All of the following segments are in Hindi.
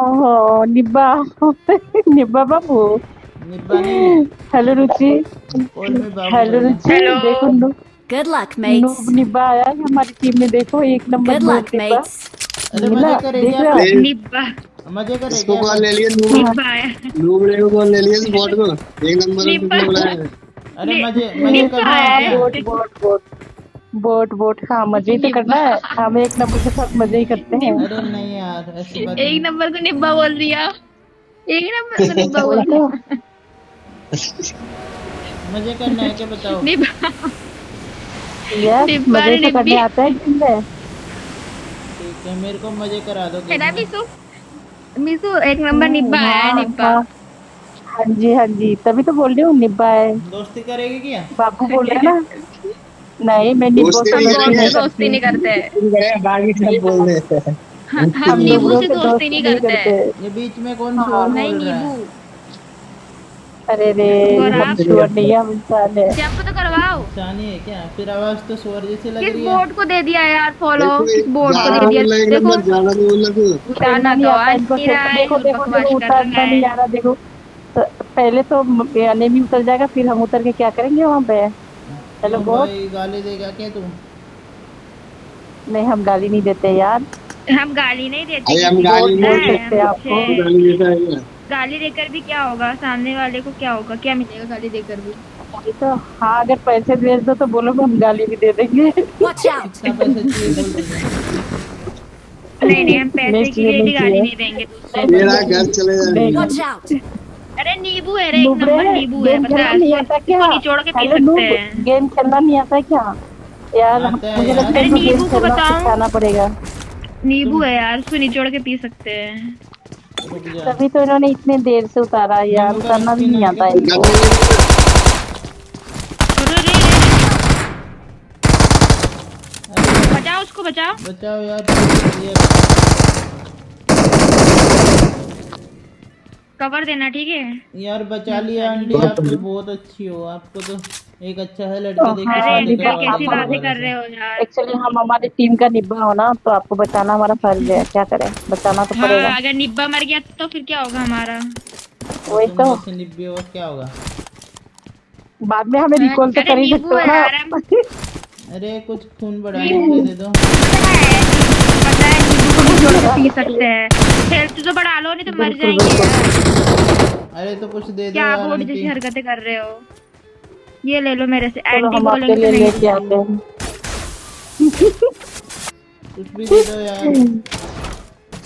ओहो निब्बा निब्बा बाबू। निब्बा नहीं है। हेलो रुचि। कॉल में बाबू हेलो बोलना। रुचि हेलो। देखो Good luck, नूब mates. निब्बा आया है हमारी टीम में, देखो एक number Good noob luck, निब्बा mates. अरे मिला। मजे करे देख क्या रहे हो? अपन? निब्बा। मजे करे इसको क्या कॉल अपन? ले लिया नूब। हाँ, निब्बा आया। नूब ने कॉल ले लिया इस बॉट को। एक नंबर में निब्बा। किसने बुलाया है? अरे नि- मजे निब्बा करना है आया क्या? बोट है। बोट बोट बोट बोट हाँ मजे ही तो करना निब्बा। है। हम एक नंबर के साथ मजे ही करते हैं। अरे नहीं यार, ऐसी बात एक नहीं। नंबर को निब्बा बोल दिया। एक नंबर को निब्बा वही बोल तो। दिया। मजे करना है क्या बताओ? निब्बा। यस निब्बा मजे रे तो निब्बी। करने आता है गेम में। ठीक है, मेरे को मजे करा दो है गेम ना में। मिसू? मिसू एक नंबर निब्बा आया है, हाँ निब्बा। हाँ हाँ जी तभी तो बोल रही हूँ निब्बा है। दोस्ती करेगी क्या? बाबू बोल रहे हैं ना। नहीं मैं निब्बो दोस्ती से हम नहीं दोस्ती बॉट करेंगे। नहीं से दोस्ती करती। नहीं करते। तुम करे बाकी सब बोल रहे हैं। दोस्ती हम हम नहीं नींबू नुबड़ों से करेंगे। से दोस्ती दोस्ती नहीं नहीं करते। करते। ये बीच में कौन सी हाँ और नहीं बोल रहा नींबू। है? अरे रे हम गौरव श्योर नहीं है, हम इंसान है। जंप तो करवाओ। इंसानी है क्या? फिर आवाज तो स्वर जैसी लग किस रही है। बोर्ड को दे दिया यार फॉलो? देखो किस बोर्ड को ज्यादा दे हाँ दिया? बोल रहा है, एक देखो नंबर ज्यादा नहीं बोल रहा तू। खेलना गाना नहीं तो आता आ इनको नहीं रहा खेलना। है देखो और देखो बकवास देखो कर रहा उतरना नहीं है। आ रहा देखो। तो पहले तो नेमी उतर जाएगा, फिर हम उतर के क्या करेंगे वहां पे। हेलो क्यों बोट। भाई, गाली देगा क्या तू? नहीं हम गाली नहीं देते यार। हम गाली नहीं देते अरे हम किसी को, गाली बोट पता नहीं बोल देते। है? सकते हम हैं अच्छे आपको। तू हैं। गाली देता है क्या? गाली देकर भी क्या होगा? सामने वाले को क्या होगा? क्या मिलेगा गाली देकर भी? वही तो। हाँ अगर पैसे भेज दो तो बोलो हम गाली भी दे देंगे। Watch out. कितना पैसा चाहिए बोल तुझे? नहीं नहीं, हम पैसे नेक्स्ट के ये लिए नहीं भी गाली चाहिए। नहीं देंगे दूसरे को। मेरा घर चले जाएंगे। Watch out. अरे नींबू है रे, एक नुबड़े नंबर नींबू है, गेम पता खेलना है? नहीं इसको आता क्या? इसको निचोड़ के पी हेलो सकते नूब हैं। गेम खेलना नहीं आता क्या? यार आता है मुझे लगता है यार। अरे इनको गेम नींबू को खेलना बताओ। सिखाना पड़ेगा। नींबू तुम है यार, उसको निचोड़ के पी सकते हैं। रुक जा। तभी तो इन्होंने इतने देर से उतारा यार, नींबू का उतारना भी स्किन नहीं है क्या आता तुम? इनको। गन ले ली। अरे रे रे, अरे बचाओ उसको, बचाओ। बचाओ यार। ये कवर देना, ठीक है? यार बचा मैं लिया बचा आंटी, रही आप तो बहुत अच्छी हो। आपको तो एक अच्छा है लड़का देख के अरे हाँ शादी निब्बा अंकल करवा कैसी देंगे आप बातें दोबारा कर से। रहे हो यार? एक्चुअली हम हमारी टीम का निब्बा हो ना, तो आपको बचाना हमारा फर्ज है। क्या करें, बचाना तो पड़ेगा। हाँ, अगर निब्बा मर गया तो फिर क्या होगा हमारा? और वही तुम तो। जैसे निब्बे और क्या होगा? बाद में हमें हाँ, रिकॉल तो अरे कर ही नींबू सकते हो है ना यार, हम आप। अरे कुछ खून बढ़ाने के नींबू लिए दे दो। पता है नींबू को निचोड़ के पी सकते हैं। हेल्थ तो बढ़ा लो, नहीं तो मर बिल्कुल जाएंगे बिल्कुल। यार। अरे तो कुछ दे दो क्या यार बोर्ड आंटी। जैसी हरकतें कर रहे हो? ये ले लो मेरे से, चलो एंटी हम आपके बोलेंगे लिए तो नहीं लेके दूंगी। आते हैं। कुछ भी दे दो यार।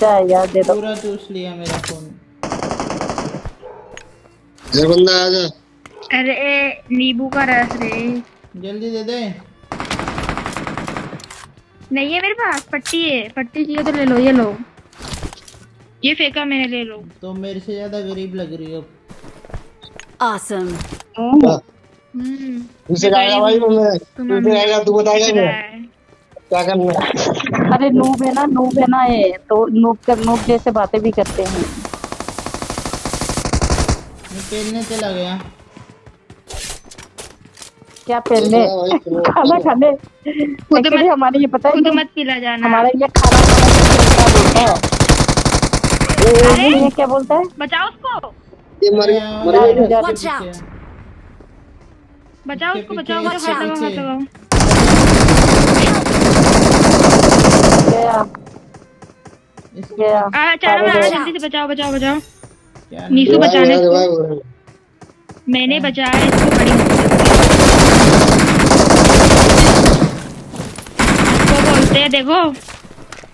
चाहे यार दे दो। पूरा चूस लिया मेरा खून। ये बंदा आ जा। अरे नींबू का रस रे। जल्दी दे दे। नहीं है मेरे पास, पट्टी है। पट्टी चाहिए तो ले लो, ये लो। ये फेंका मैंने, ले लो। तो मेरे से ज्यादा गरीब लग रही हो। Awesome. तुझसे कहेगा भाई मैं, तुझसे कहेगा तू बताएगा क्या क्या करना है? अरे नूब है ना ये तो नूब जैसे बातें भी करते हैं। मैं पेलने चला गया। क्या पहले भाई सुनो, खाना खाने। खुद एक्चुअली मत हमारे ये पता है खुद क्या? मत पिला जाना। हमारा ये खाना खाना बोलता है। अरे ये क्या बोलता है? बचाओ उसको, ये मर अरे गया मर आवाज आ गया रहा क्या? है Watch इसके out. बचाओ पीछे। उसको, पीछे बचाओ बचाओ, Watch हाथ out. लगाओ, हाथ पीछे। लगाओ। गया इसके गया। चलो अरे आ रे। जल्दी से, बचाओ बचाओ बचाओ। क्या नीसू नहीं? बचाना इसको। रिवाइव हो रहा है। मैंने बचाया इसको बड़ी मुश्किल से। इसको बोलते हैं, देखो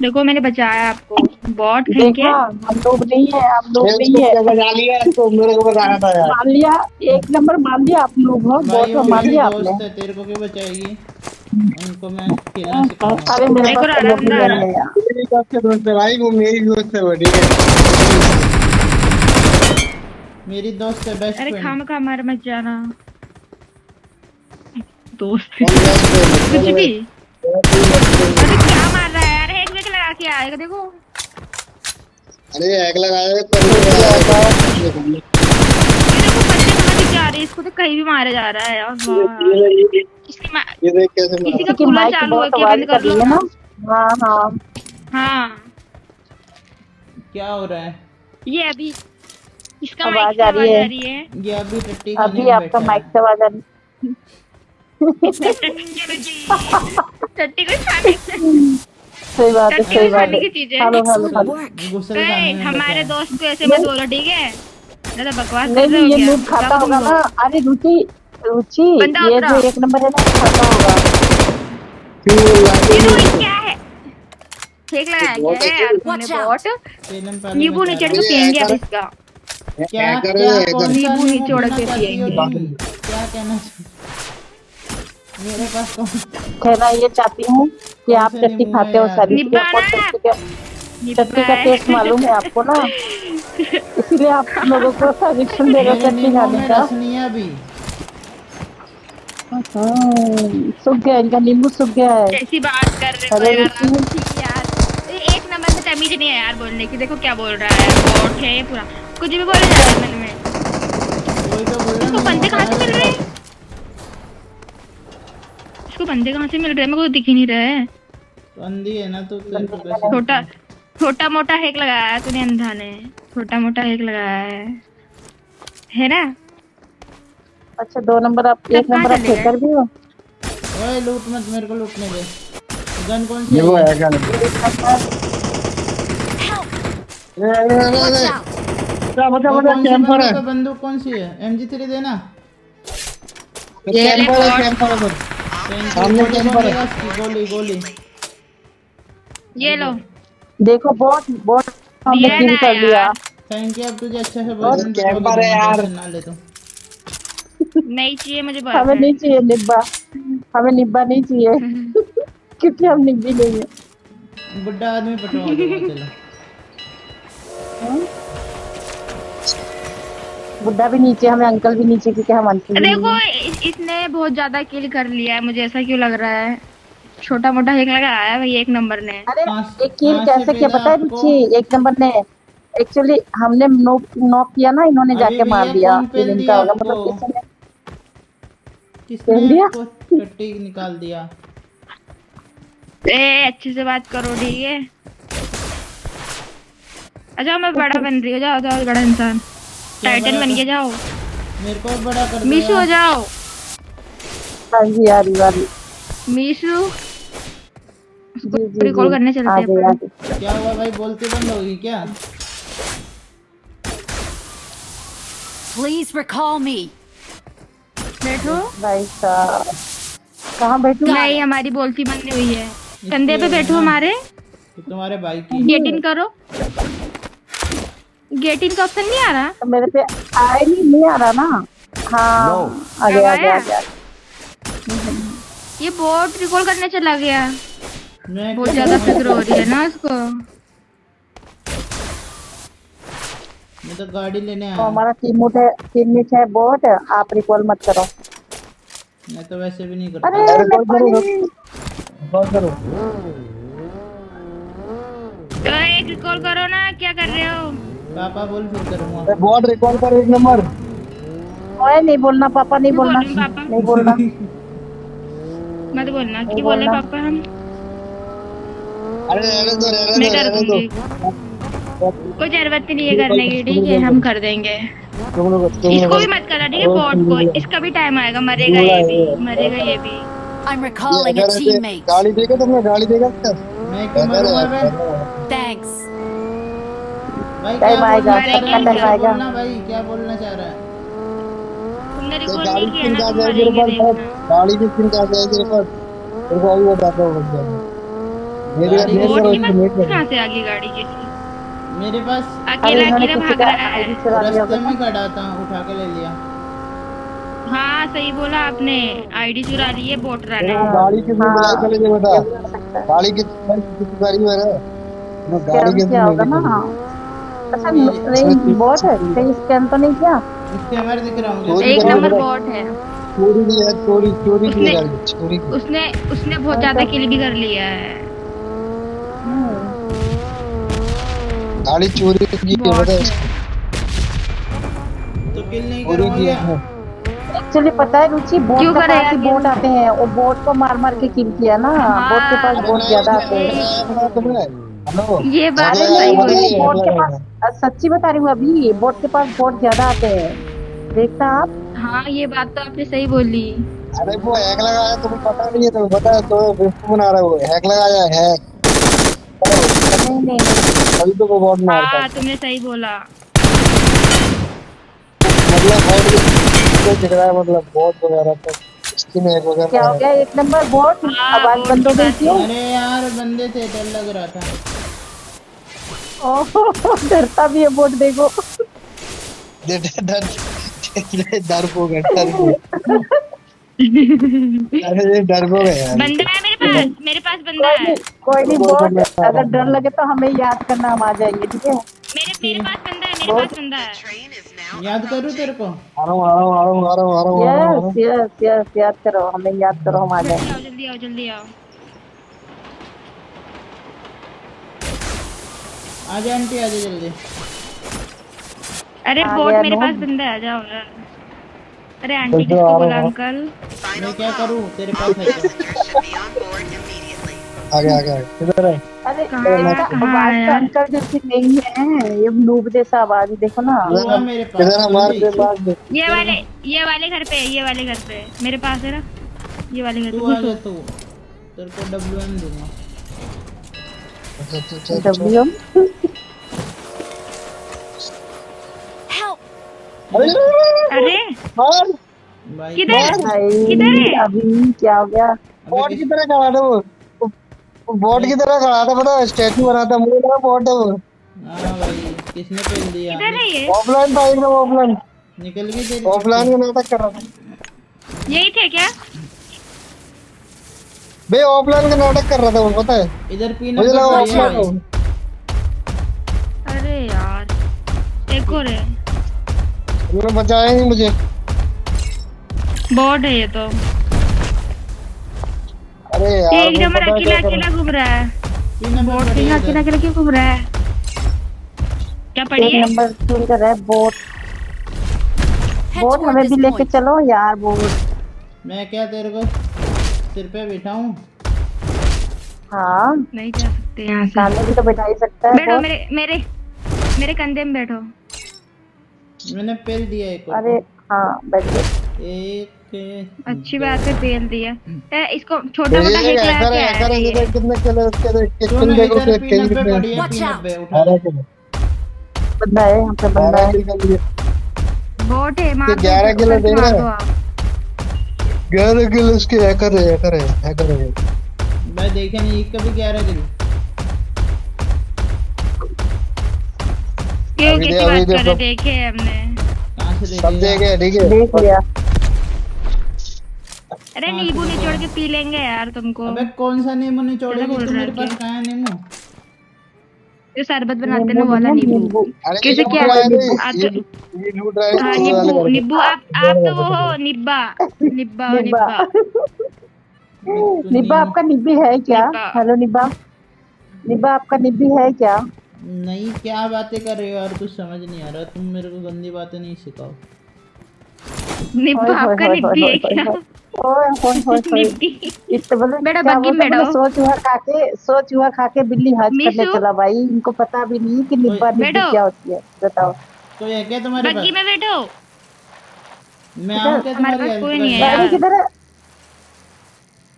देखो मैंने बचाया आपको। बॉट कहीं के। देखा हम लोग नहीं है, हम लोग मैं नहीं उसको है। क्या बजा लिया तो मेरे को बताया था यार। मान लिया। एक नंबर मान लिया आप लोग हो, भाई बहुत वो मान मेरी लिया आपने। दोस्त है, तेरे को क्यों बचाएगी? उनको मैं खेलना सिखाऊंगा। अरे मेरे देखो पास राधा तो नहीं अंदर। है यार। मेरी दोस्त है, दोस्त है भाई, वो मेरी दोस्त है वो, ठीक है। मेरी दोस्त है, बेस्ट अरे फ्रेंड। खाम खा मार मत जाना। दोस्त कौन बेस्ट फ्रेंड? कुछ कौन भी। बेस्ट? अरे क्या मार रहा है यार? एक वेक लगा के आएगा, देखो। अरे हैक लगाया है पर ये ये देखो बच्चे समझ के आ रहे हैं, इसको तो कहीं भी मारा जा रहा है यार। वाह। इसकी माँ ये देख कैसे किसी मारा। का की कूलर माइक चालू है बहुत क्या? आवाज बंद कर कर रही लो है ना। ना। हाँ हाँ। हाँ क्या हो रहा है? ये अभी इसका आवाज माइक से आ रही आवाज है। आ रही है। ये अभी टट्टी खाने अभी में आपका बैठा माइक है। से आवाज आ रही। टट्टी को खाने सही बात है, टट्टी सही को बात खाने है। की चीज है। Hello hello Excellent hello. work. गुसल खाने में बैठा हमारे है। दोस्त को ऐसे मत बोलो, ठीक है? ज्यादा बकवास कर नहीं रहे हो ये क्या? लूट खाता जाओ तुम होगा ना। लोग। अरे रुचि, रुचि, बंदा ये उतरा। जो एक नंबर है ना ये खाता होगा। ये तो क्या है? ठीक लगाया क्या बहुत है यार तुमने Watch out. बॉट? पेलम पाले नींबू में नीचे चार के ये पियेंगे अब हैकर इसका। क्या हैकर क्या है, कौन सा नींबू नींबू निचोड़ पीना के चाहती हो पियेंगे। तुम? क्या कहना मेरे पास कौन कहना ये चाहती हूँ कि कौन आप से चटनी नींबू है खाते हो यार? सारी, इसलिए निब्बा आपको ना। चटनी का टेस्ट मालूम है आपको ना, इसलिए आप लोगों को सजेशन दे रहे हो मेरे चटनी नींबू खाने में का। रसनिया भी। सूख गया इनका नींबू, सूख गया है। कैसी बात कर रहे हो हेलो यार रुचि। आप? ठीक यार, एक नंबर में तमीज नहीं है यार बोलने की। देखो क्या बोल रहा है, बॉट है ये पूरा, कुछ भी बोले जा रहा है मन में। वही तो बोल रहा इसको नींबू बंदे कहाँ है से मिल मेरे रहे हैं? पास। इसको बंदे कहाँ से मिल रहे हैं? मेरे को तो दिख ही नहीं रहा है। तो अंधी है ना, तो तेरे को कैसे छोटा छोटा मोटा हैक लगाया है तूने, अंधा ने। छोटा मोटा हैक लगाया है ना? अच्छा 2 नंबर आप, सब 1 कहाँ नंबर आप चले गए? हैकर भी हो। ओए लूट मत, मेरे को लूटने दे। गन कौन सी ये वो है? Hacker Watch out. बचा बचा वो बचा, कौन सी कैंपर है, बंदूक कौन सी है? MG3 देना। कैंपर है, कैंपर है। सामने गोली कैंपर कौन है। देगा उसकी? गोली गोली। ये लो। देखो बॉट बॉट हमने दिया किल ना कर लिया। यार। Thank you. अब तुझे अच्छा से और बॉयफ्रेंड कैंपर है यार। ना ले तो। नहीं चाहिए मुझे हमें नहीं बॉयफ्रेंड। चाहिए निब्बा, हमें निब्बा नहीं चाहिए क्योंकि हम निब्बी नहीं है। बुड्ढा आदमी पटवा दूंगा चलो। बुड्ढा भी नीचे, हमें अंकल भी नीचे, क्योंकि हम आंटी भी नहीं देखो है। इसने बहुत ज्यादा किल कर लिया है, मुझे ऐसा क्यों लग रहा है? छोटा मोटा हैक लगाया है भाई एक नंबर ने। अरे कहाँ एक किल कहाँ से कैसे किया भेजा पता है आपको? रुचि? 1 नंबर ने एक्चुअली हमने नॉक नॉक किया ना, इन्होंने अभी जाके मार भैया दिया। कौन फिर पेल इनका दिया होगा, आपको? मतलब किसने किसने पेल दिया? आपको टट्टी निकाल दिया? अच्छे से बात करो, ठीक है? अच्छा मैं बड़ा बन रही हूँ, जाओ जाओ बड़ा इंसान। क्या टाइटन बड़ा बन के कर- जाओ। मेरे को बड़ा कर मीशू हो दिया। जाओ। हाँ जी आ रही आ रही। मीशू जी जी रिकॉल जी करने आ चलते गई हैं आ अपन। गई। क्या हुआ भाई, बोलते बंद होगी क्या? Please recall me. बैठो। भाई साहब कहाँ बैठू? नहीं हमारी बोलती बंद नहीं हुई है। कंधे पे बैठो हमारे। ये तुम्हारे भाई की। गेट इन करो। गेट इन का ऑप्शन नहीं आ रहा? तो मेरे पे आए नहीं आ रहा ना। हाँ आ गया आ गया आ गया। ये बोट रिकॉल करने चला गया। मैं बहुत ज्यादा फिक्र हो रही है ना उसको। मैं तो गाड़ी लेने तो आया। हमारा टीममेट है बोट, आप रिकॉल मत करो। मैं तो वैसे भी नहीं अरे करता। अरे कॉल करो, पानी। कॉल करो। तो एक रिकॉल करो ना, क्या कर रहे हो? पापा बोल फिर करूँगा। अरे बॉट रिकॉल कर 1 नंबर। ओए नहीं बोलना पापा, नहीं क्यों बोलना, बोल रहे हो पापा? नहीं बोलना। मत बोलना नहीं कि बोले बोलना। पापा हम। अरे रहने दो, रहने मैं दो, कर रहने दूंगी। दो। कोई जरूरत नहीं है करने की, ठीक है? हम कर देंगे। तुम इसको लोग भी मत करना, ठीक है? बॉट को, इसका भी टाइम आएगा, मरेगा ये भी, मरेगा ये भी। I'm ये recalling a अगर ऐसे teammate. गाड़ी देगा, तुमने गाड़ी देगा क्या? मैं क्यों मरूंगा मैं? Thanks. भाई क्या टाइम आएगा, बोलना चाह रहा है? सबका टाइम क्या आएगा। बोलना भाई, क्या बोलना चाह रहा है? तुमने तो रिकॉल गाड़ी नहीं किया किन ना, का तुम जाएगी मरेंगे तेरे पास? देखना। गाड़ी की किन का जाएगी तेरे पास? तेरे को अभी बताता हूँ, रुक जा। मेरे गाड़ी मेरे बोट करो, के इसको पास मेरे करो। कहाँ से आ गई गाड़ी जैसी? मेरे पास अरे अकेला इन्होंने अकेला किसी भाग का रहा है। आईडी चुरा लिया रास्ते होगा में ना। खड़ा था, उठा के ले लिया। हाँ सही बोला आपने, आईडी चुरा ली है बोट तेरे रहा को है। गाड़ी किसने हाँ दिलाई, पहले ये बता। ये भी हो सकता है। गाड़ी किसकी गाड़ी में है? गाड़ी स्कैम किसने किया होगा नहीं ना। दी? अच्छा मेरी नहीं बोट है, कहीं स्कैम तो नहीं किया? स्कैमर दिख रहा हूँ चोरी एक करी जैसे। नंबर है, बॉट है। चोरी की है, चोरी की है उसने गाड़ी, चोरी की। उसने उसने बहुत ज्यादा किल भी कर लिया है। गाड़ी चोरी की है, बॉट बता है। इसको। तो किल नहीं चोरी करूँगा की क्या? है। एक्चुअली पता है रुचि, बोट क्यों के करेगा पास ही किल? बोट आते हैं, और बोट को मार मार के किल किया ना। बोट के पास हाँ अरे बोट नहीं ज्यादा नहीं, आते हैं। बताया तुम्हें। हेलो ये बात अरे तो नहीं सही हैक बोली। नहीं, लगाया, बोट हैक के लगाया। पास सच्ची बता रही हूँ, अभी बोट के पास बोट ज्यादा आते हैं, देखना आप। हाँ ये बात तो आपने सही बोली। अरे वो हैक लगाया, तुम्हें पता नहीं है, तुम्हें पता है तो बेवकूफ बना रहा है, वो हैक लगाया है, हैक। नहीं नहीं नहीं, अभी तो वो बहुत मारता है। हाँ तुमने सही बोला। मतलब बहुत तो दिख रहा है, मतलब बहुत वगैरह तो स्किन हैक क्या वगैरह हो है। गया, 1 नंबर बोट, हाँ आवाज बोर्ड बंद की हो गई बात क्यों? अरे यार बंदे थे, डर लग रहा था। ओह डरता भी है बोट, देखो। डर डर डरपोक है, डरपोक। अरे ये डरपोक है यार, ये बंदा है मेरे पास बंदा कोई है। नहीं कोई नहीं, तो बोट मैं आ रहा अगर डर हूँ। लगे तो हमें याद करना, हम आ जाएंगे, ठीक है। मेरे पास बंदा है, मेरे बोट, पास बंदा है। याद करूँ तेरे को? आ रहा हूँ, आ रहा हूँ, आ रहा हूँ, आ रहा हूँ, आ रहा हूँ, आ रहा हूँ, आ रहा यस हूँ। यस यस, याद करो, हमें याद करो, हम आ जल्दी जाएंगे। आओ जल्दी आओ जल्दी आओ। आजा आंटी, आजा जल्दी। अरे आ बोट गया मेरे पास नूब। बंदा है, आ जाओ यार। अरे आंटी चल चल, किसको आ बोला रहा हूँ, अंकल? मैं क्या करूँ, तेरे पास है तो। आ गया, आ गया, किधर है? अरे कहाँ इसका कहाँ आवाज है तो यार? अंकल जैसी नहीं है, ये नूब जैसा आवाज है, देखो ना। तू किधर आ है? मेरे पास, किधर है? मार समझी? दे, मार दे। ये तेरे वाले, को ये वाले घर पे, ये वाले घर पे मेरे पास है ना, ये वाले घर पे तू घुसो। आजा तू, तेरे को WM दूंगा। चल चल चल चल। W, Help! अरे अरे मार, भाई किधर, मार। किधर भाई है? अभी क्या हो गया? अबे बॉट किस की तरह खड़ा था वो बॉट अबे की तरह खड़ा था, पता है, स्टैचू बना था, मुझे लगा बॉट है वो। हाँ भाई, किसने पेल दिया? किधर है ये? ऑफलाइन था एकदम, ऑफलाइन। निकल गई तेरी पट्टी। ऑफलाइन का नाटक कर रहा था यही थे क्या? बे, ऑफलाइन का नाटक कर रहा था वो, पता है, इधर पीना मुझे पे लगा पड़ी है ऑफलाइन भाई। हो। अरे यार एक और है, उन्होंने बचाया नहीं मुझे। बॉट है ये तो। अरे ये यार, एक वो नंबर पता है अकेला क्या कर अकेला घूम रहा है। पीना पे बोट पड़ी तीन है अकेला इधर। अकेला क्यों घूम रहा है? क्या पड़ी एक है? नंबर चूज कर रहा है बोट। Head बोट toward हमें this भी लेके point. चलो यार, बोट। मैं क्या तेरे को सिर पे बैठा हूँ? हाँ, नहीं जा सकते यहाँ से। सामने भी तो बैठा ही सकता है बैठो बोट। मेरे मेरे मेरे कंधे में बैठो। मैंने पेल दिया एक और अरे हाँ, बैठ गए। को। एक अच्छी दो। बात है, पेल दिया। इसको छोटा मोटा ये हेक लगा हैकर है, के आया हैकर है, है ये ये। देख कितने किल है उसके, देख सुन, किल देखो, इधर कई पीनप पे कितने पड़ी है, Watch पीनप out. पे उठा ले। 12 किल, बंदा है यहाँ पे, बंदा 12 है। किल कर लिए। बोट है, मार दो 11 उसे, किलो ऊपर से देख मार रहा दो है। आप। 11 किल उसके, हैकर है, हैकर है, हैकर है। भाई देखे नहीं, एक कभी 11 किल। क्यों अभी दे, कैसी अभी बात दे, कर रहे, देखे है हमने। कहाँ से सब देखेगा? देखे, ठीक है। देख लिया। अरे कहाँ से नींबू देखेगा? निचोड़ के पी लेंगे यार तुमको। अबे कौन सा नींबू निचोड़ेगी बोल तू? रहा मेरे है पास क्या? कहाँ है नींबू? जो शरबत बनाते हैं नींबू ना, वो नहीं वाला है, नींबू। नींबू। अरे ये कैसे लूट क्या? रहा है, आप ये तो, ये लूट रहा है हाँ इस वाले नींबू घर नींबू, पे। आप तो वो हो निब्बा, निब्बा निब्बा। निब्बा अबे तू निब्बा नींबू आपका निब्बी है क्या? निब्बा। हेलो निब्बा, निब्बा आपका निब्बी है क्या? नहीं, क्या बातें कर रहे हो यार, कुछ समझ नहीं आ रहा। तुम मेरे को गंदी बातें नहीं सिखाओ। निब्बा ओए होए आपका होए निब्बी होए है होए क्या? होए। ओए होए होए होए। निब्बी। इतने बोले बैठो क्या बग्गी में बोलते, बोले बैठो। सो चूहा खा के बिल्ली हज करने मिसू चला, भाई इनको पता भी नहीं कि कोई निब्बा निब्बी बैठो, क्या होती है, बताओ। कोई है क्या तुम्हारे बग्गी पास? में बैठो। मैं आऊँ क्या हमारे तुम्हारी पास हेल्प कोई नहीं है करने? गाड़ी यार। किधर है?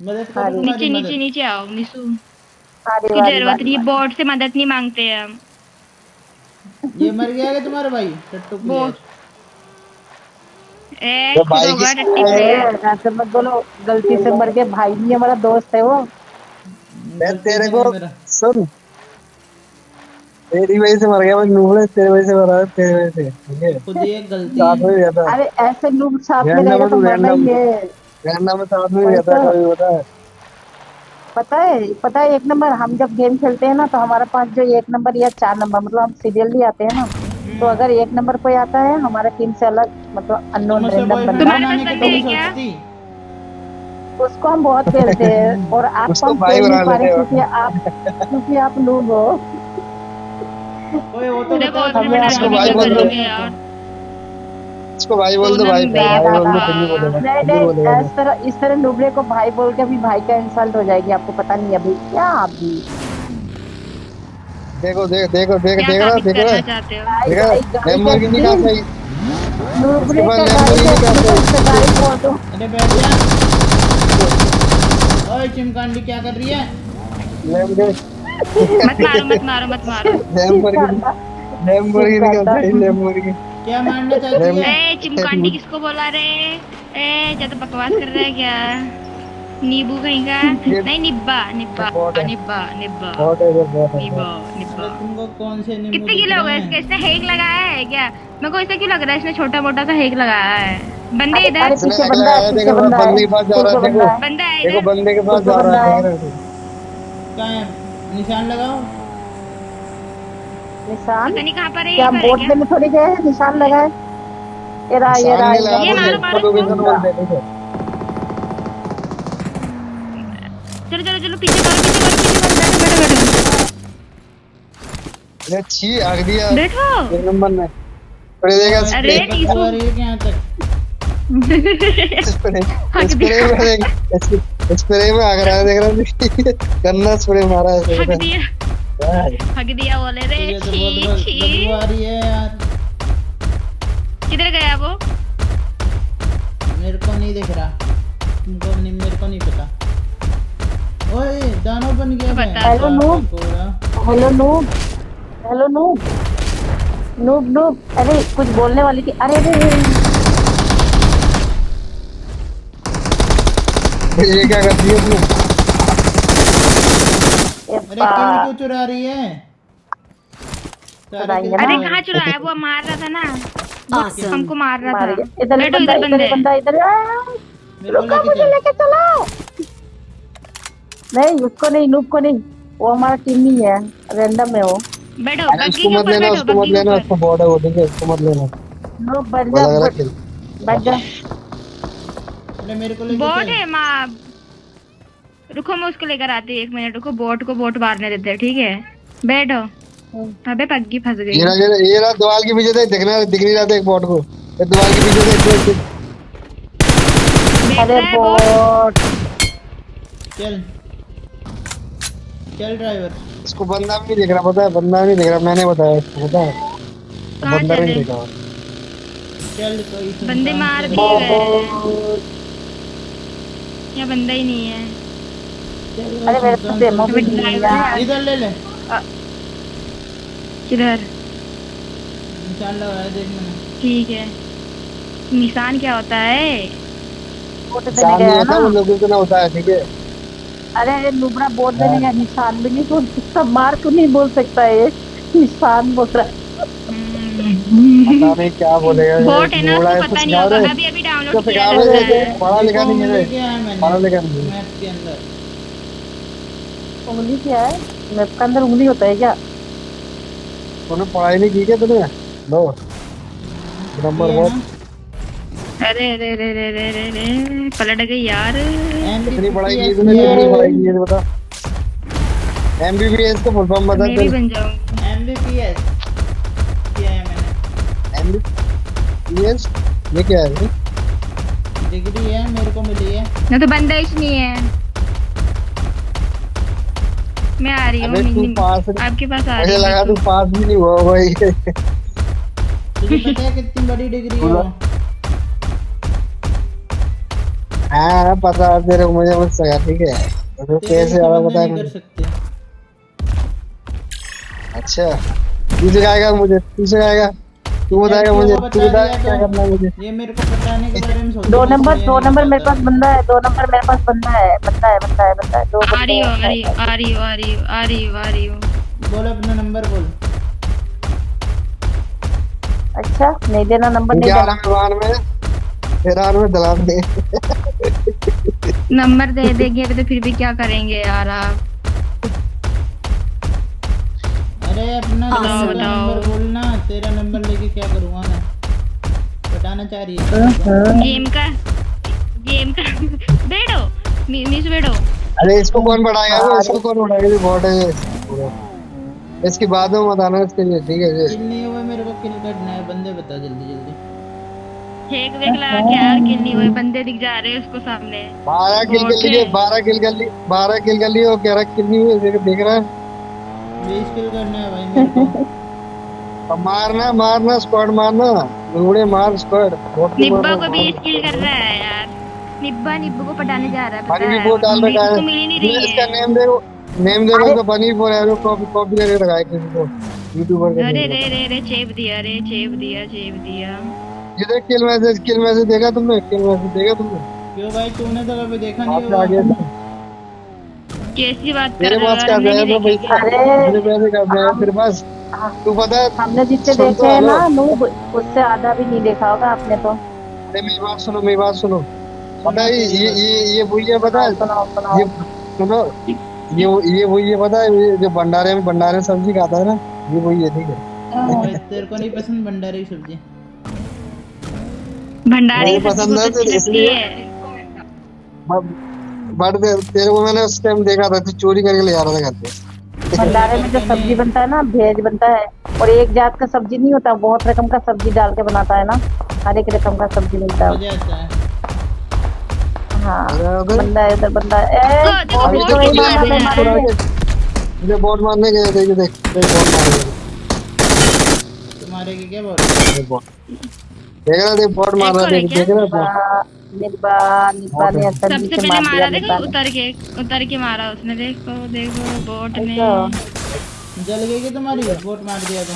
मदद करूँ अरे तुम्हारी नीचे नीचे मदद? नीचे आओ मिसू, अरे की वाली जरूरत वाली नहीं, वाली। बोर्ड से मदद नहीं मांगते हैं हम। ये मर गया क्या तुम्हारा भाई? टट्टू वो प्लेयर। तो खुद भाई होगा किस टट्टी ए, प्लेयर। ऐसे मत बोलो, गलती से मर गए, भाई नहीं हमारा दोस्त है वो। मैं गलती तेरे से को नहीं मेरा। सुन, तेरी वजह से मर गया मैं, नूबड़े तेरी वजह से मरा, तेरी वजह से, ठीक है। खुद ही एक गलती साथ है। में भी गया था, अरे ऐसे लोग साथ में रैंडम रहेगा में, तो तू मरना रैंडम, ही है। रैंडम में साथ में भी वही गया था तो। कभी, पता है। पता है 1 नंबर, हम जब गेम खेलते हैं ना तो हमारे पास जो 1 नंबर या 4 नंबर, मतलब हम सीरियसली आते हैं ना, तो अगर 1 नंबर कोई आता है हमारे टीम से अलग, मतलब तुम अननोन उसे रैंडम बॉयफ्रेंड बंदा, तुम्हारे पास बनाने के बंदे तो तो नहीं हैं क्या? सोचती? उसको हम बहुत पेलते हैं, और आपको उसको हम भाई पेल नहीं बना पा रहे लेते हो। क्योंकि आप नूब हो। ओए वो तो देखो बता, अपने हमें तुम्हारी बनाने आपको की आने भी भाई का क्या पेल बोल घर दो, रहे करोगे हैं। यार? उसको भाई बोल दो, भाई सोनम भाई बाबा, बोल दो, फिर नहीं बेवफा। बोलेगा, नहीं फिर नहीं नहीं, बोलेगा वो। इस तरह नूबड़े को भाई बोल के भी भाई का इंसल्ट हो जाएगी, आपको पता नहीं है अभी क्या, आप भी देखो देख देखो देख क्या देख रहा साबित देख रहा करना चाहते हो? गाड़ी देखा गाड़ी लैम्बोर्गिनी का गाड़ी सही नूबरे इसके पास का गाड़ी लैम्बोर्गिनी का देखो, सही इस पे गाड़ी फोड़ दो। अरे बैठ जा। ओए चिमकांडी क्या कर रही है? मत मारो मत मारो मत मारो। लैम्बोर्गिनी लैम्बोर्गिनी का चिपकाता। सही लैम्बोर्गिनी क्या मारना चाहती है? ए चिमकांडी किसको बोला रे? ए ज्यादा बकवास कर रहा है क्या? नींबू कहीं का? ये- नहीं निब्बा निब्बा बहुत है। निब्बा निब्बा बहुत है ये बहुत है निब्बा निब्बा। अरे तुमको कौन से नींबू कितने दिख किलो हो गए रहे इसके? हैं? इसने हेक लगाया है क्या? मेरे को ऐसा क्यों लग रहा है इसने छोटा मोटा सा हेक लगाया है? बंदे अरे इधर पीछे इसने बंदा है, लगाया, पीछे देखो बंदा है, बंदे के पास जा रहा है, पीछे देखो बंदा है, बंदा है देखो इधर। बंदे के पास पीछे जा रहा बंदा है है। देख रहे हो कहाँ है? निशान लगाओ। निशान पता नहीं कहाँ पर है, क्या यहीं पर है बोट क्या? में थोड़ी गए हैं, निशान लगाए। ये रहा ये रहा सामने ये लगा रहा। ये मारो, दो मारो लोकेशन इसको। बोलते हैं देखो चलो चलो चलो पीछे करो पीछे करो पीछे करो। बैठो ये छी आग दिया बैठो बैठो। एक नंबर में स्प्रे देगा अरे स्प्रे नीसू। आ रही है क्या यहाँ तक? स्प्रे हक स्प्रे दिया में देख स्प्रे में आग रहा है देख रहा है गन्ना स्प्रे मारा है हक इसने। दिया हक दिया बोले रे। तुझे तो छी बहुत छी। बदबू आ रही है यार। किधर गया वो? मेरे को नहीं दिख रहा। तुमको नहीं, मेरे को नहीं पता। ओए दानव बन गया मैं। पता हेलो नूब। कोड़ा। Hello noob, hello noob, noob noob. अरे कुछ बोलने वाली थी। अरे अरे ये क्या कर दिया तू अरे किल क्यों चुरा रही है? सारे चुराएंगे किल ना। अरे चुरा कहाँ चुराया? वो मार रहा था ना, वो Awesome. हमको मार रहा मार था। गया। इधर बैठो बंदा, इधर इधर बंदे। बंदा, इधर मेरे को रुको, लेके मुझे चल। लेके चलो। नहीं उसको नहीं, नूब को नहीं, वो हमारा टीम नहीं है, रैंडम है वो। बैठो अरे बग्गी उसको के मत ऊपर लेना बैठो उसको मत बग्गी के लेना ऊपर। उसको बॉर्डर वो ठीक है उसको मत लेना नूब बैठ वो जा, लग रहा बैठ किल बैठ जा। अरे मेरे को लेके बोट चल। है माँ। रुको मैं उसको लेकर आती हूँ, 1 मिनट रुको। बोट को बोट मारने देते हैं, ठीक है? बैठो। अबे पग्गी फंस गई। ये रहा दीवार के पीछे दिख नहीं रहा था एक बॉट को ये दीवार के पीछे देख देख अरे रहा है बोट? बोट। चल चल ड्राइवर। इसको बंदा भी नहीं दिख रहा पता है बंदा भी नहीं दिख रहा मैंने बताया इसको पता है कहाँ बंदा भी नहीं चले? दिख रहा चल कोई बंदे चिंता मार नहीं। दिए गए। या बंदा ही नहीं है। चल, अरे मेरे चिंता पास नहीं। डेमो भी नहीं है यार। इधर ले ले। किधर? निशान लगाया देख मैंने। ठीक है। निशान क्या होता है? बोट देने सामने गया है आता ना। वो लोकेशन होता है ठीक है अरे अरे नुबरा बोट देने गया, निशान भी नहीं बोल सकता, मार तो नहीं बोल सकता है, निशान बोल रहा है। पता नहीं क्या बोलेगा ये बोट है ना, बूढ़ा उसको है पता कुछ नहीं सिखा होगा। रहे अभी अभी तो डाउनलोड किया सिखा रहता रहे है। पढ़ा लिखा नहीं है लेके आया पढ़ा मैंने लिखा नहीं है मैप के अंदर। उंगली क्या है? मैप के अंदर उंगली होता है क्या? तूने पढ़ाई नहीं की क्या तूने लो नंबर ये बहुत ना, अरे अरे अरे अरे अरे अरे अरे, पलट गई यार। कितनी पढ़ाई की MBPS तूने कितनी ये- पढ़ाई की है बता एमबीबीएस का फुल फॉर्म बता मैं भी चल बन जाऊंगी। MBPS किया है मैंने। एमबीबीएस ये क्या है डिग्री है मेरे को मिली है। ना तो बंदिश नहीं है। मैं आ रही अबे तू हूँ पास आपके पास आ मुझे रही लगा तू हूँ। पास भी नहीं हुआ भाई तुझे पता है कितनी बड़ी डिग्री है वो? हाँ पता है तेरे को मुझे मत सका ठीक है तो तेरे कैसे जैसे आया बंदे पता है नहीं कर मुझे सकते। अच्छा तू सिखाएगा मुझे तू सिखाएगा तू बताएगा मुझे तू बताएगा क्या करना है मुझे ये मेरे को बताने के बारे में सोच। 2 नंबर मेरे पास बंदा है, 2 नंबर मेरे पास बंदा है, बंदा है, बंदा है, बंदा है, 2 आ बंदे रही हूँ आ हैं। रही हूँ आ रही हूँ आ रही हूँ आ रही हूँ आ रही हूँ। बोल अपना नंबर बोल। अच्छा नहीं देना नंबर, नहीं देना। 11 में ईरान में दलाल दे नंबर दे देंगे तो फिर भी क्या करेंगे यार आप? अरे अपना बताओ, दूसरा बताओ। नंबर बोलना। तेरा नंबर लेके क्या करूँगा मैं? बताना चाह रही है। गेम का बैठो मीस बैठो। अरे इसको कौन बढ़ाएगा वो इसको कौन बढ़ाएगा ये बॉट है ये। इसकी बाद में बताना इसके लिए ठीक है ये किल नहीं हुआ मेरे को। किल करना है बंदे बता जल्दी जल्दी। एक देख लगा क्या किल नहीं हुए, बंदे दिख जा रहे हैं उसको सामने। 12 किल कर लिए 12 किल कर लिए 12 किल कर लिए और 11 किल नहीं हुए देख रहा है 20 किल करना है भाई मेरे को। अब मारना मारना स्क्वाड मारना, लूड़े मार स्क्वाड, बहुत की निब्बा मार को भी स्किल कर रहा है यार। निब्बू को पटाने जा रहा है, पानी पता भी है बहुत डाल रखा है। उसको मिल ही नहीं रही इसका है। नेम देखो इसका, बनी फॉर एरो कॉपी कॉपी करके लगाया किसी को, यूट्यूबर का अरे नेम। रे रे रे चेप दिया, रे चेप दिया, चेप दिया। ये देख किल मैसेज देखा तुमने, किल मैसेज देखा तुमने? क्यों भाई, तूने तो कभी देखा नहीं आपसे आगे होगा। कैसी बात कर तेरे रहे हो पास यार, क्या हमने है नहीं तो देखी पैसा, क्या? अरे मेरे पैसे कब है तेरे पास? तू पता है, हमने जितने सुन देखे तो हैं हेलो, ना नूब, उससे आधा भी नहीं देखा होगा आपने तो। अरे मेरी बात सुनो। पता सुनो है तेरी बात। ये वही है, पता सुनाओ है सुनाओ सुनाओ। ये, सुनो, ये वही है, पता है ये जो भंडारे में सब्जी खाता है ना, ये वही है, ठीक है। क्यों भाई, तेरे को नहीं पसंद भंडारे की सब्जी? भंडारे नहीं की सब्जी पसंद बहुत है तो अच्छी लगती इसलिए, है। बट तेरे को मैंने उस टाइम देखा था, तू चोरी करके ले आ रहा था घर पे। चोरी भंडारे में जो करके सब्जी नहीं। बनता है ना, भेज बनता है। और एक जात का सब्जी नहीं होता, बहुत रकम का सब्जी डाल के बनाता है ना। हर एक रकम का सब्जी मिलता है। मुझे आता है। हाँ। अरे उधर बंदा है उधर, बंदा है। देखो देखो अभी बोट देख, इसको वही कितना देख मारना, आगे मैं देख जा मार रहा पूरा है। दे। मुझे बोट मारने गए, देख देख देख बोट मारने गए, तुम्हारे के क्या बोल रहे देख बोट, देख रहा, देख बोट मार एक रहा, और है देख क्या? देख रहा निब्बा बोट, निब्बा निब्बा बोट है। ने असली सबसे से पहले मार दिया, मारा, देखो निब्बा ने। उतर के मारा उसने। देखो देखो बोट ने। ऐसा जल गई कि तुम्हारी बोट मार दिया तो?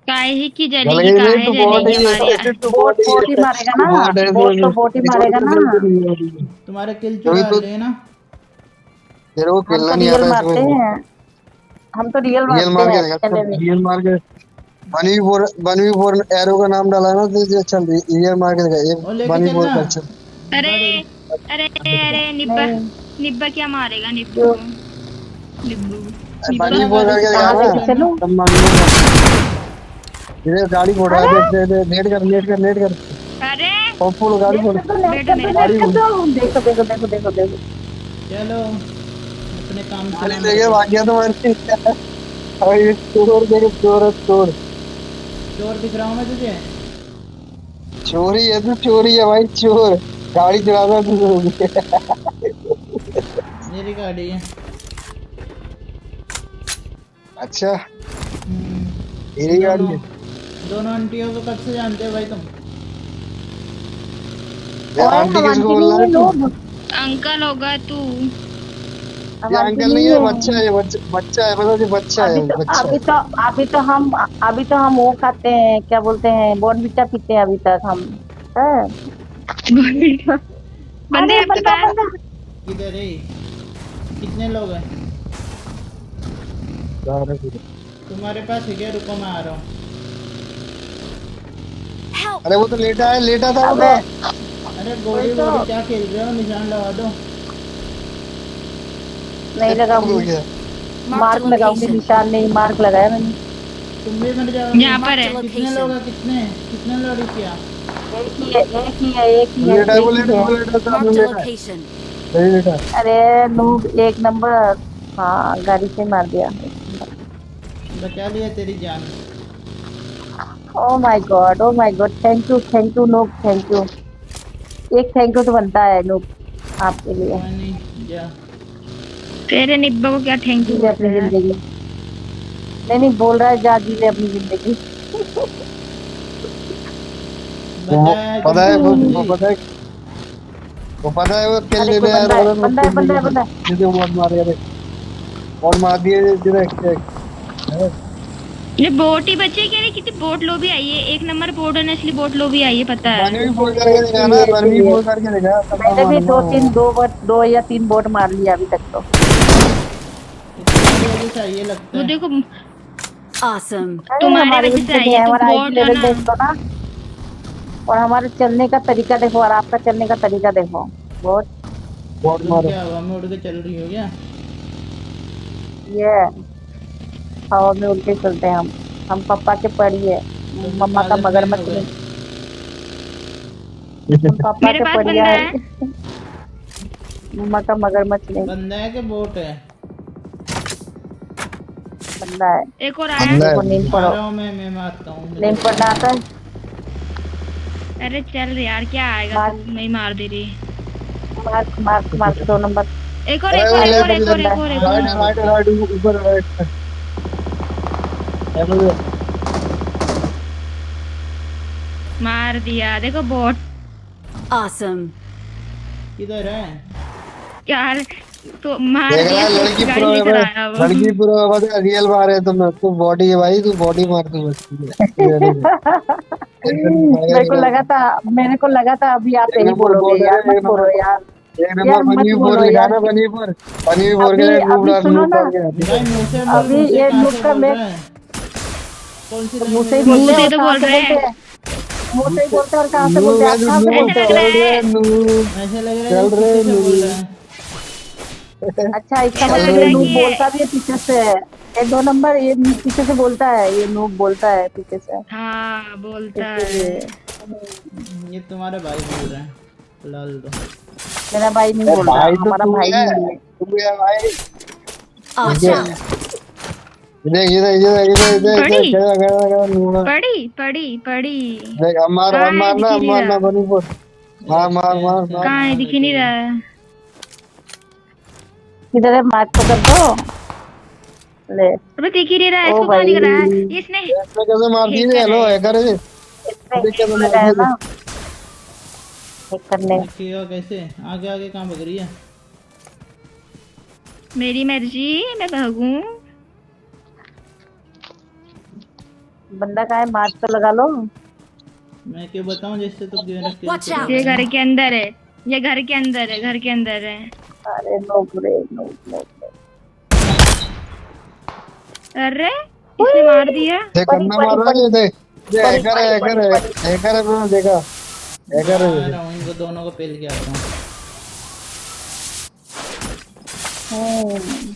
काहे ही की जल जलेगी, गई नहीं, काहे तू बोट जलेगी ही हमारी। है, तू बोट बोट ही बोट ही है, मारेगा तू ना। बोट है, बोट तो बोट ही इसको मारेगा तो ना। जल्दी नहीं होती। तुम्हारे किल क्योंकि चुरा तू, लिए ना। तेरे को हम खेलना तो नहीं रियल आता मारते इसमें। हैं। हम तो रियल रियल मारते मार के हैं, देखा, चले नहीं। रियल मार के, बनी फोर एरो का नाम डाला ना, तो चल रियल मार के देखा, एक और लेके बनी फोर चलना का चल। अरे गाड़ी। अरे अरे निब्बा, नहीं निब्बा क्या मारेगा निब्बू जो को? निब्बू बनी निब्बा। चलना फोर गाड़ी करके से, देखा कहाँ गाड़ी ना, से लेके चलना। चलूं? तब मालूम होगा। ये गाड़ी फोड़ रहा है, अरे देख देख देख, नेट कर अरे और फोड़ गाड़ी नेट फोड़, कर दो, नेट बैठो कर दो, मेरे नेट गाड़ी साथ। कर फोड़। दो। देखो देखो देखो देखो देखो। चलो अपने काम गाड़ी चला मेरे लेके को। भाग गया तुम्हारी। और ये चोर देखे, चोर है, चोर, चोर दिख रहा हूँ मैं तुझे? चोरी है, तू चोरी है भाई, चोर, गाड़ी चलाता है तू। मेरी गाड़ी है। अच्छा, हम्म, तेरी गाड़ी दोनों है? दोनों आंटियों को कब से जानते हो भाई तुम? ये ओए आंटी हम किसको आंटी बोल नहीं रहा है है तू? लोग। अंकल होगा तू। हम ये आंटी अंकल नहीं नहीं है, है। बच्चा है, बच्चा है, मतलब ये बच्चा अभी है, तो बच्चा है। अभी तो अभी तो हम अभी तो हम वो खाते हैं, क्या बोलते हैं, बॉर्नविटा पीते हैं अभी तक हम। है। बंदे अरे आपके बंदा पास। बंदा। किधर है? कितने लोग हैं जा रहा है तू। तुम्हारे पास? है क्या? रुको मैं आ रहा हूँ। Help! अरे वो तो लेटा था वो अबे तो। अरे वही गोली तो। गोली क्या खेल रहे हो? निशान लगा दो। नहीं हो लगाऊंगी। गया। Marked a मार्क लगाऊंगी, location. निशान नहीं, मार्क लगाया मैंने। तुम भी मर जाओगे। यहाँ पर है। कितने लोग हैं? कितने कितने लड़कियाँ? एक ही है, एक ही है, एक ही है, लेटा है वो, एक ही है। लेटा सामने Marked a लेटा है, location. सही लेटा है। अरे नूब एक नंबर। हाँ गाड़ी से मार दिया। बचा लिया तेरी जान। Oh my God, thank you noob, thank you. एक थैंक यू तो बनता है नूब आपके लिए। कोई नहीं, जा। तेरे निब्बा को क्या थैंक जी यू ले बोल अपनी रहे हैं यार। जिंदगी। नहीं नहीं बोल रहा है, जा जी ले अपनी जिंदगी। वो बचाया है पता है, तुमको वो जी। पता है, वो पता है, वो किल अरे कोई लेने आया बंदा था है, ना, वो बंदा है, किल बंदा लेने है, था, बंदा है। जिसे वो मार दिया रे, और मार दिए डायरेक्ट। ये बोट ही बचे क्या? कितनी बोट लो भी आई है, एक नंबर बोट है ना, इसलिए बोट लो भी आई है, पता है। बन भी फोड़ करके दिखा ना, बन भी फोड़ करके दिखा, तब मैं मैंने भी मानूंगा वो। दो या तीन बोट मार लिया अभी तक तो। तुम्हारी वजह से ये लगता वो है। देखो Awesome. अरे तुम्हारे हमारी वजह वजह से से आई नहीं है, है, तू हमारा आईक्यू बोट है लेवल ना। देख लो ना। और हमारे चलने का तरीका देखो, और आपका चलने का तरीका देखो। बहुत बहुत तुम मारो। क्या हवा में उड़ के चल रही हो क्या? ये हवा में उल्टे चलते हैं हम पापा के पड़ी है। तो फिर मम्मा का पागल मैन हो मगरमच्छ गए। नहीं। हम पापा मेरे के पास पड़िया बंदा है। है। मम्मा का मगरमच्छ नहीं। बंदा है कि बोट है? बंदा है। एक और आया। बंदा है। देखो नींद आ पड़ो। रहा हूँ मैं मारता हूँ मुझे। नींद पड़ना आता है। अरे चल यार, क्या आएगा मार तू, मैं ही मार दे रही। Mark mark mark 2 number. एक और अरे एक वो और एक लेफ्ट और एक और एक और एक राइट और राइट राइट ऊपर राइट मार दिया देखो बॉट Awesome. किधर है? यार तो मार देख रहा दिया है लड़की गाड़ी प्रो है लेकर भाई, आया वो। लड़की प्रो है भाई, रियल मार है तो मैं तू बॉडी है भाई, तू बॉडी मार तू बस ठीक है रियल है। टेंशन नहीं खाएगा रियल है। मेरे को लगा था अभी आप एक यही नंबर बोलोगे, बोल यार रहे मत एक बोलो नंबर यार। एक यार नंबर मत बनी फोर बोलो लिखा है यार ना, बनी फोर के अभी लिए नूब अभी डाल सुनो नूब ना, डाल के आती भाई है। मुंह से बोल, अभी मुंह से ये कहाँ नुक से का बोल मैं रहा है? कौन सी मुंह से ही लैंग्वेज बोलते मुंह हैं से और तो कहाँ बोल से रहे बोलते हैं। हैं, मुंह से ही बोलते हैं और कहाँ से नूब बोलते हैं, है आप तू कहाँ से नूब ऐसा बोलते लग हो? रहा चल रहे है, नूब ऐसा लग रहा है चल ये रहे पीछे से बोल रहा नूब है। अच्छा इसका ऐसा चल लग मतलब रहा ये रहे है नूब कि नूब बोलता भी है पीछे से, ये 2 नंबर ये पीछे से बोलता है, ये नूब बोलता है पीछे से, हाँ बोलता इसीलिए। है। ये तुम्हारा भाई बोल रहा है, लाल दो। मेरा भाई नहीं ए बोल रहा, भाई तो हमारा तू भाई है, नहीं है। तू है भाई। ठीक है Awesome. इधर इधर इधर इधर इधर इधर पड़ी गया गया गया नूब है। पड़ी पड़ी पड़ी। देख अब कहाँ है, दिख ही अब नहीं मारना रहा। बनी फोर मार मार मार मार। कहाँ है, दिख ही नहीं रहा है। किधर है, मार्क तो कर दो। ले अबे दिख ही नहीं रहा है, ओ इसको कहाँ भाई, दिख रहा है? ये इसने इसने कैसे मार दी रे, हैकर हेलो है। हैकर है इसमें देख कैसे एक मार लगा दी है रे। ना, एक करने। देखिएगा कैसे आगे आगे कहाँ भग रही है। मेरी मर्जी, मैं भागूं। बंदा कहाँ है, मार्क तो लगा लो। मैं क्यों बताऊं, जैसे तो गेम रख Watch के out. ये घर के अंदर है, ये घर के अंदर है, घर के अंदर है। अरे नो रे नो नो। अरे इसने मार दिया। देख बड़ी करना बड़ी मार रहा बड़ी है देख ये बड़ी हैकर है बड़ी हैकर बड़ी है बड़ी। हैकर है मैंने देखा हैकर आ है। रहा हूँ, इनको दोनों को पेल के आता हूँ। हम्म,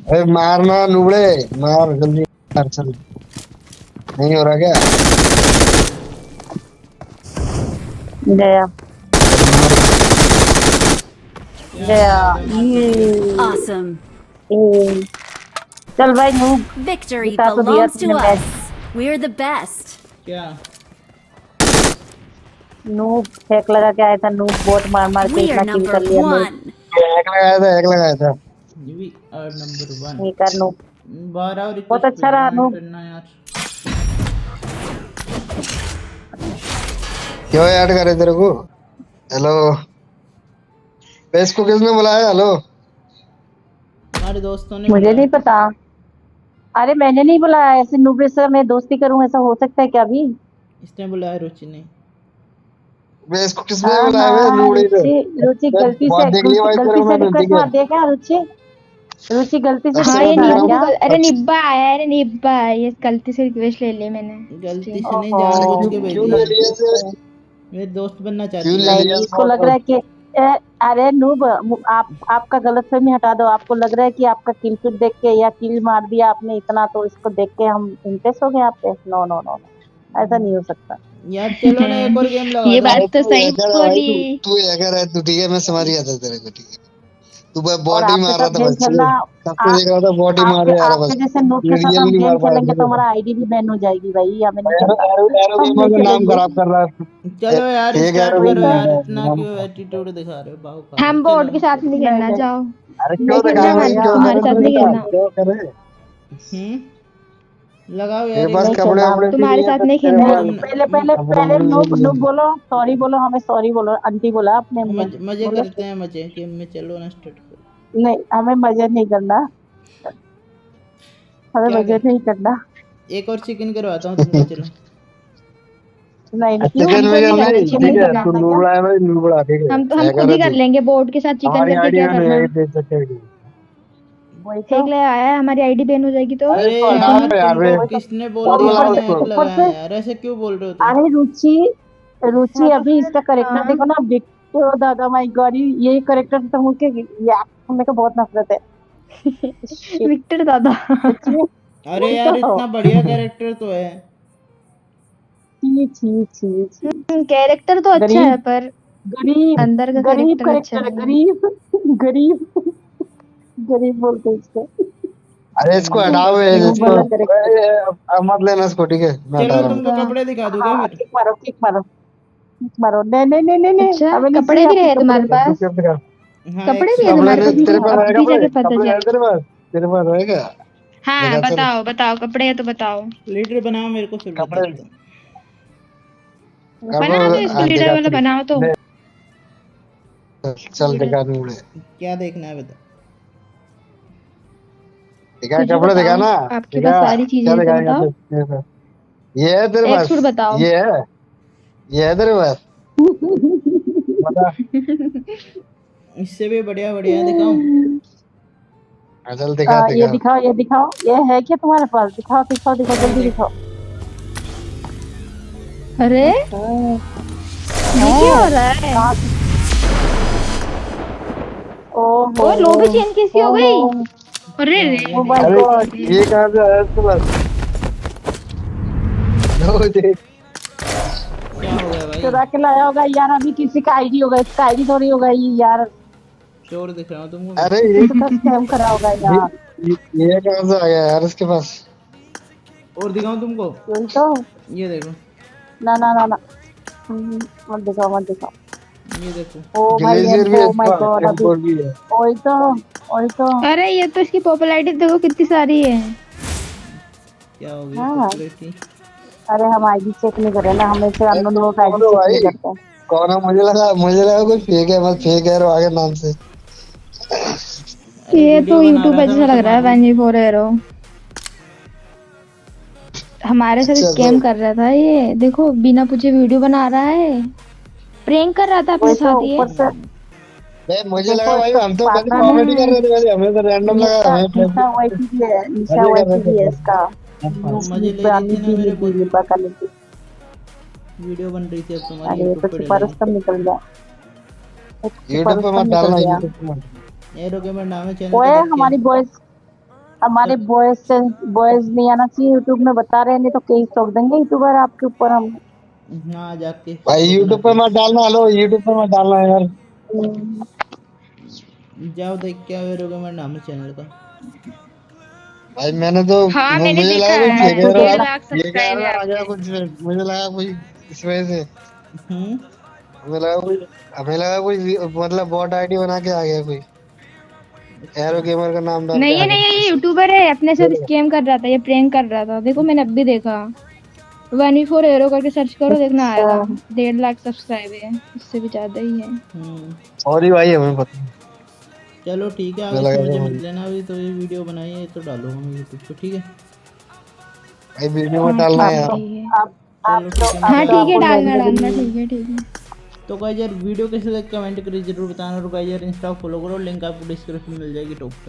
अरे मारना नुबड़े मार जल्दी मार चल नहीं हो रहा क्या गया क्या गया मार ये Awesome. ये। चल भाई नूब, Victory जिता तो दिया belongs to तुमने match. us. We're the best. क्या? नूब फेंक लगा के आया था, नूब बोट मार मार के We इतना are किल number कर लिया मेरे। 1. एक लगाया था वी आर नंबर 1। नहीं कर नूब, 12 और बहुत अच्छा रहा नूब। करना यार। क्यों ऐड करे तेरे को हेलो इसको किसने बुलाया हेलो हमारे दोस्तों ने मुझे बुलाया। नहीं पता। अरे मैंने नहीं बुलाया, ऐसे नूब से मैं दोस्ती करूं, ऐसा हो सकता है क्या अभी? इसने बुलाया, रुचि ने। बे इसको किसने हाँ बुलाया बे हाँ, नुबड़े को रुचि रुचि मैं गलती बहुत से देख लिया भाई तेरे को मैंने रिक्वेस्ट ठीक है मार दिया क्या? रुचि रुचि गलती से अच्छा हाँ रिक्वेस्ट ये मैं मारा नींबू क्या? को अरे अच्छा निब्बा आया है, अरे निब्बा है, ये गलती से रिक्वेस्ट ले ली मैंने। गलती से नहीं, ओहो, जानबूझ के भेज क्यों दिया। ले लिया से मेरे दोस्त बनना क्यों चाहती ले है। लिया नहीं इसको लग रहा है कि अरे नूब, आपका गलतफहमी हटा दो। आपको लग रहा है कि आपका किल फिट देख के या किल मार दिया आपने इतना, तो इसको देख के हम इम्प्रेस हो गए आप पे। नो नो नो, ऐसा नहीं हो सकता। यार चलो ना एक और गेम लगा ये दो। बात तो तू सही हैकर है भाई बोली। तू हैकर है तू ठीक है मैं समझ गया था तेरे को ठीक है तू भाई और बॉडी आपके मार रहा साथ था गेम बस खेलना, कब से आप देख रहा था बॉडी मार आपके रहा है आपके बस जैसे नूब के साथ रियल हम नहीं मार गेम पा रहा खेलेंगे तो था हमारा आईडी भी बैन हो जाएगी भाई, हमें नहीं एरो खेलना। एरो एरो हम गेमर नहीं का नाम खेलेंगे। खराब कर रहा है चलो यार एक स्टार्ट एरो वही करो तो, यार, गेमर इतना नाम क्यों एटीट्यूड दिखा रहे हो भाव का। हम चलो बोर्ड के साथ नहीं नहीं खेलना, नहीं जाओ। अरे नहीं क्यों खेलना दिखा नहीं भाई हम, क्यों तुम्हारे करे साथ तू नहीं दिखा खेलना। क्यों करे लगाओ यार तेरे एक पास नहीं और। कपड़े खेलना वपड़े हमें। भी तुम्हारे नहीं है साथ तो नहीं तेरे खेलना है। पास नहीं पहले कपड़े पहले वपड़े भी नूब नहीं नूब है बोलो, सॉरी बोलो, हमें सॉरी बोलो, आंटी बोला आपने मुझे। मजे बोलो करते हैं, मजे गेम में। चलो ना स्टार्ट करो। नहीं, हमें मजे नहीं करना, हमें क्या मजे कर, नहीं करना। एक और चिकन करवाता हूँ तुमको, चलो। नहीं नहीं, क्यों चिकन हमको नहीं विकन करना, नहीं चिकन ठीक चिकन नहीं है करना। तू करना क्या? नूबड़ा है भाई नूबड़ा ठीक है हम खुद हैकर ही है कर तू लेंगे बोर्ड के साथ, चिकन हमारी करके आईडी क्या में नहीं करना। आई दे सकेगी वही तो। फेंक ले आया है, हमारी आईडी बैन हो जाएगी तो। अरे इसको हटा यार दो यार तुमको बे किसने बोल और दिया बुलाओ मैंने उसको हैक ऊपर लगाया से यार? ऐसे क्यों बोल रहे हो तुम? अरे रुचि रुचि हाँ तो अभी फिर इसका करेक्टर हाँ, देखो ना, बिट्टू दादा माई गॉड, ये करेक्टर तो मुझे मेरे को बहुत नफरत है। Shit, विक्टर दादा। सच्ची में। अरे वही यार तो, इतना बढ़िया कैरेक्टर तो है। छी छी छी छी। कैरेक्टर तो अच्छा है गरीब पर गरीब अंदर का गरीब कैरेक्टर अच्छा करेक्टर है, नहीं है। गरीब गरीब गरीब बोलते हैं इसको। अरे इसको हटाओ ये, वो इसको वाला करेक्ट। अब मत लेना इसको, ठीक है मैं हटा चलो रहा हूँ। तुमको कपड़े दिखा दूंगा हाँ फिर। किक मारो किक मारो किक मारो। नहीं नहीं नहीं नहीं नहीं, अच्छा हमें नहीं कपड़े चाहिए भी रहे आपके तुम्हारे कपड़े। पास? चुप कर। हाँ कपड़े एक भी है कपड़े तुम्हारे नहीं, पास? तेरे पास है अभी कपड़े? जाके पता कपड़े है चल। तेरे पास है क्या? हाँ दिखा चल। बताओ बताओ, कपड़े है तो बताओ। लीडर बनाओ मेरे को फिर कपड़े बताता हूँ। कब? बना दो इसको, लीडर दिखा वाला चल। बनाओ तो। चल दिखा दूँ मैं। क्या देखना है बता। दिखा कुछ भी कपड़े, दिखा बताओ, ना। आपके दिखा पास सारी चीजें क्या हैं तो दिखाएगा बताओ। तेरे पास? ये है तेरे एक पास? सूट बताओ। ये है तेरे पास? बता। इससे भी बढ़िया बढ़िया दिखाऊं? हाँ, चल दिखा ये दिखा। दिखाओ ये दिखाओ, ये है क्या तुम्हारे पास? दिखाओ दिखाओ दिखाओ, हाँ जल्दी देख। दिखाओ। अरे हाँ, ये क्या हो रहा है? कहाँ से? ओहो ओ लो भी चेन कैसी हो गई? ओहो, अरे क्या हो रे गया ओ देख? माय अरे गॉड। ये कहाँ से आया इसके पास? लो देख। क्या हो गया भाई? चुरा के लाया होगा यार, अभी किसी का आईडी होगा, इसका आईडी थोड़ी होगा ये यार। चोर दिख रहा हूँ तुमको मैं? अरे किसी का स्कैम करा होगा यार। ये कहाँ से आ गया यार इसके पास? और दिखाऊं तुमको? वही तो। ये देखो। ना ना ना ना, मत दिखाओ मत दिखाओ। ये देखो। ओ भाई ग्लेशियर भी है ओ इसके माय पास, गॉड, अभी M4 भी है। वही तो वही तो। अरे ये तो इसकी पॉपुलैरिटी देखो कितनी सारी है। क्या हो गया हाँ पॉपुलैरिटी? अरे हम आईडी चेक नहीं कर रहे ना, हमें से अरे अननोन तुम लोग कौन आईडी हो चेक नहीं भाई? करते। कौन है? मुझे लगा कोई फेक है, बस फेक है आगे नाम से। अरे ये वीडियो तो बना यूट्यूब रहा था जैसा मैं लग रहा है, तुम्हारी। 24 एरो हमारे साथ अच्छा स्कैम कर रहा था ये। देखो बिना पूछे वीडियो बना रहा है, प्रैंक कर रहा था अपने वही तो साथ ये। ऊपर से मुझे लगा देखो भाई इसका हम तो खाली पार्टनर कॉमेडी कर रहे थे, वैसे हमें तो रैंडम लगा, निशा हमें निशा वाईटी भी है, निशा मजे कर वाईटी रहे भी है थे। इसका। वो मजे ले रही थी ना मेरे पर। लिबा का नीति। वीडियो बन रही थी, अब तुम्हारी अरे ये यूट्यूब तो पे छुपा डलेगी। रुस्तम निकल गया, एक छुपा यूट्यूब पे रुस्तम मत निकल डालना, गया। यूट्यूब पे मत। एरो गेमर नाम है चैनल ओए का, देख के। हमारे बॉयज नहीं आना चाहिए यूट्यूब में, बता रहे हैं, नहीं तो केस ठोक देंगे यूट्यूबर आपके ऊपर हम। हाँ जाके भाई ठोकना यूट्यूब पे केस। मत डालना, हेलो यूट्यूब पे मत डालना यार। जाओ देख के आओ, एरो गेमर नाम है चैनल का। भाई मैंने तो हाँ मैंने मुझे देखा लगा कोई है, फेक है, 1.5 अब लाख ये क्या सब्सक्राइब है आ गया आपके। कुछ, मुझे लगा कोई इस वजह से। हम्म। हमें लगा कोई मतलब बॉट आईडी बना के आ गया कोई, अच्छा। एरो गेमर का नाम डाल के नहीं आ है नहीं है, गया। ये यूट्यूबर है, अपने साथ स्कैम कर रहा था, ये प्रैंक कर रहा था। देखो मैंने अब भी देखा, 24 एरो करके सर्च करो, देखना आएगा। 1.5 लाख सब्सक्राइब है, इससे भी ज्यादा ही है। सॉरी भाई, हमें पता नहीं। चलो ठीक है, मुझे आगे से लगा मुझे था मत भाई। लेना। अभी तो ये वीडियो बनाई है तो डालो हम यूट्यूब पे, ठीक है? भाई वीडियो में हाँ डालना है ठीक है यार। ठीक है। आप चलो ठीक है, मैं हाँ तो ठीक है, आपको डालना लेने के डालना, लिए ठीक है ठीक है। तो गाइस यार वीडियो कैसे लगे कमेंट करके जरूर बताना, और गाइस यार इंस्टा फॉलो करो, लिंक आपको डिस्क्रिप्शन में मिल जाएगी टॉप पे।